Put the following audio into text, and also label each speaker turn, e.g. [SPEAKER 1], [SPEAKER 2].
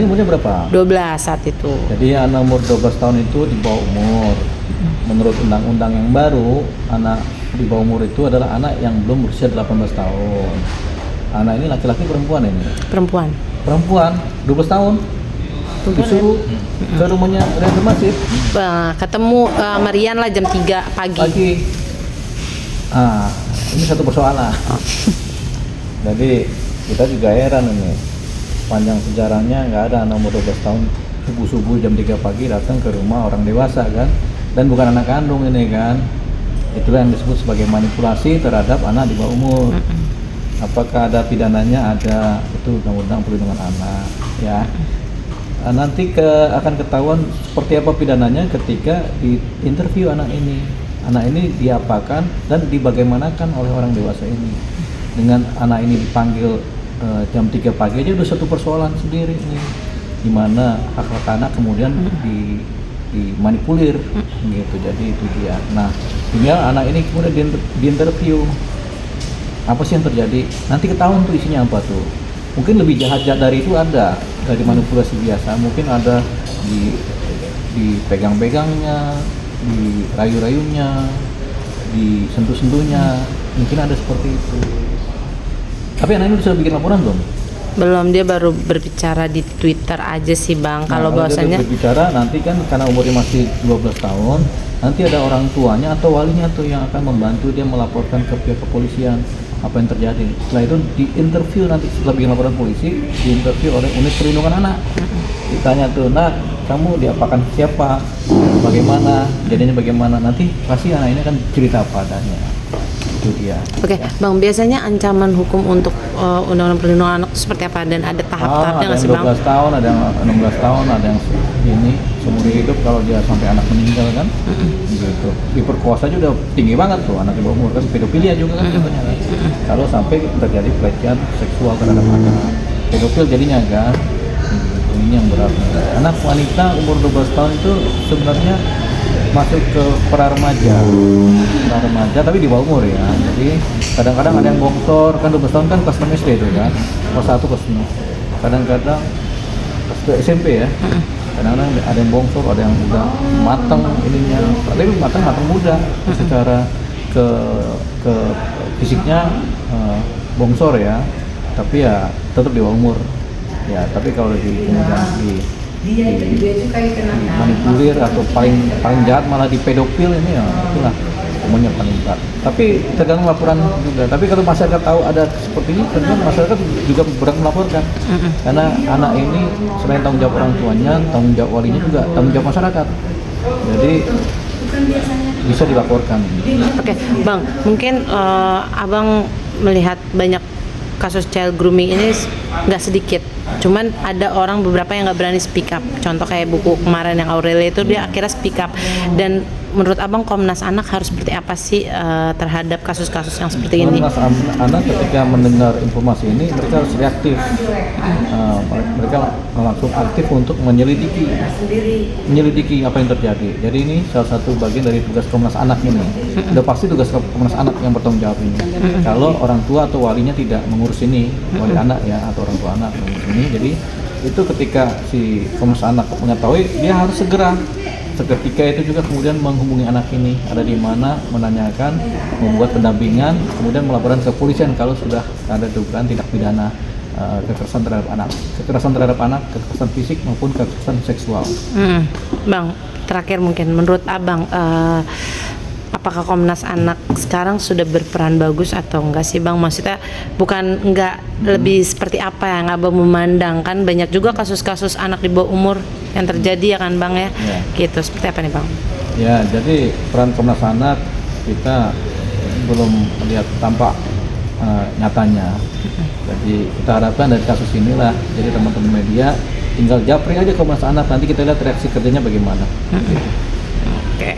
[SPEAKER 1] ini umurnya berapa?
[SPEAKER 2] 12 saat itu.
[SPEAKER 1] Jadi anak umur 12 tahun itu di bawah umur. Menurut undang-undang yang baru, anak di bawah umur itu adalah anak yang belum berusia 18 tahun. Anak ini laki-laki perempuan ini? Perempuan, 12 tahun. Disuruh ke rumahnya Rian Masif.
[SPEAKER 2] Ketemu Marian lah jam 3 pagi.
[SPEAKER 1] Ini satu persoalan. Jadi kita juga heran ini. Panjang sejarahnya nggak ada anak umur 12 tahun subuh-subuh jam 3 pagi datang ke rumah orang dewasa kan. Dan bukan anak kandung ini kan. Itulah yang disebut sebagai manipulasi terhadap anak di bawah umur. Apakah ada pidananya? Ada, itu undang-undang perlindungan anak ya. Nanti akan ketahuan seperti apa pidananya ketika di interview anak ini. Anak ini diapakan dan dibagaimanakan oleh orang dewasa ini. Dengan anak ini dipanggil jam 3 pagi aja udah satu persoalan sendiri nih. Dimana hak anak kemudian dimanipulir gitu. Jadi itu dia. Nah, tinggal anak ini kemudian diinterview. Apa sih yang terjadi? Nanti ketahuan tuh isinya apa tuh. Mungkin lebih jahat dari itu ada, dari manipulasi biasa. Mungkin ada dipegang-pegangnya, dirayu-rayunya, disentuh-sentuhnya. Mungkin ada seperti itu. Tapi anak ini sudah bikin laporan belum?
[SPEAKER 2] Belum, dia baru berbicara di Twitter aja sih Bang. Kalau bahwasanya
[SPEAKER 1] berbicara nanti kan karena umurnya masih 12 tahun, nanti ada orang tuanya atau walinya tuh yang akan membantu dia melaporkan ke pihak kepolisian apa yang terjadi. Setelah itu diinterview nanti setelah bikin laporan polisi, diinterview oleh unit perlindungan anak. Ditanya tuh, "Nak, kamu diapakan siapa? Bagaimana? Jadinya bagaimana?" Nanti pasti anak ini akan cerita apa adanya. Itu dia.
[SPEAKER 2] Oke, Bang, biasanya ancaman hukum untuk undang-undang perlindungan anak itu seperti apa dan ada tahap-tahapnya nggak sih Bang?
[SPEAKER 1] Ada yang 12 tahun, ada yang 16 tahun, ada yang ini seumur hidup kalau dia sampai anak meninggal kan. Gitu. Diperkosa aja udah tinggi banget tuh anak di bawah umur kan, pedofilia juga kan contohnya kan. Kalau sampai terjadi pelecehan seksual terhadap anak, pedofil jadinya kan. Ini yang berat. Anak wanita umur 12 tahun itu sebenarnya masuk ke pra remaja tapi di bawah umur ya. Jadi kadang-kadang ada yang bongsor kan, 12 tahun kan kelas 6 SD itu kan, kelas 1 kelas 6. Kadang-kadang kelas 2 SMP ya. Kadang-kadang ada yang bongsor, ada yang udah matang ininya, tapi matang muda secara ke fisiknya bongsor ya, tapi ya tetap di bawah umur ya. Tapi kalau kemudian manipulir atau paling jahat malah di pedofil ini ya itulah umumnya paling berat. Tapi tergantung laporan juga. Tapi kalau masyarakat tahu ada seperti ini, tentu masyarakat juga berhak melaporkan. Karena anak ini selain tanggung jawab orang tuanya, tanggung jawab walinya juga tanggung jawab masyarakat. Jadi bisa dilaporkan.
[SPEAKER 2] Oke, Bang, mungkin Abang melihat banyak kasus child grooming ini nggak sedikit. Cuman ada orang beberapa yang nggak berani speak up. Contoh kayak buku kemarin yang Aurelia itu dia akhirnya speak up. Dan menurut Abang Komnas Anak harus seperti apa sih terhadap kasus-kasus yang seperti ini?
[SPEAKER 1] Komnas Anak ketika mendengar informasi ini mereka harus reaktif. Mereka langsung aktif untuk menyelidiki apa yang terjadi. Jadi ini salah satu bagian dari tugas Komnas Anak ini. Sudah pasti tugas Komnas Anak yang bertanggung jawab ini. Kalau orang tua atau walinya tidak mengurus ini, wali anak ya atau orang tua anak mengurus ini, jadi itu ketika si Komnas Anak mengetahui, dia harus segera seketika itu juga kemudian menghubungi anak ini ada di mana, menanyakan, membuat pendampingan, kemudian melaporkan ke kepolisian kalau sudah ada dugaan tindak pidana kekerasan terhadap anak, kekerasan fisik maupun kekerasan seksual.
[SPEAKER 2] Bang, terakhir mungkin menurut Abang apakah Komnas Anak sekarang sudah berperan bagus atau enggak sih Bang? Maksudnya bukan enggak, lebih seperti apa yang Abang memandang, kan banyak juga kasus-kasus anak di bawah umur yang terjadi ya kan Bang ya? Gitu, seperti apa nih Bang?
[SPEAKER 1] Ya, jadi peran Komnas Anak kita belum melihat tampak nyatanya. Jadi kita harapkan dari kasus inilah, jadi teman-teman media tinggal japri aja Komnas Anak, nanti kita lihat reaksi kerjanya bagaimana.
[SPEAKER 2] Oke.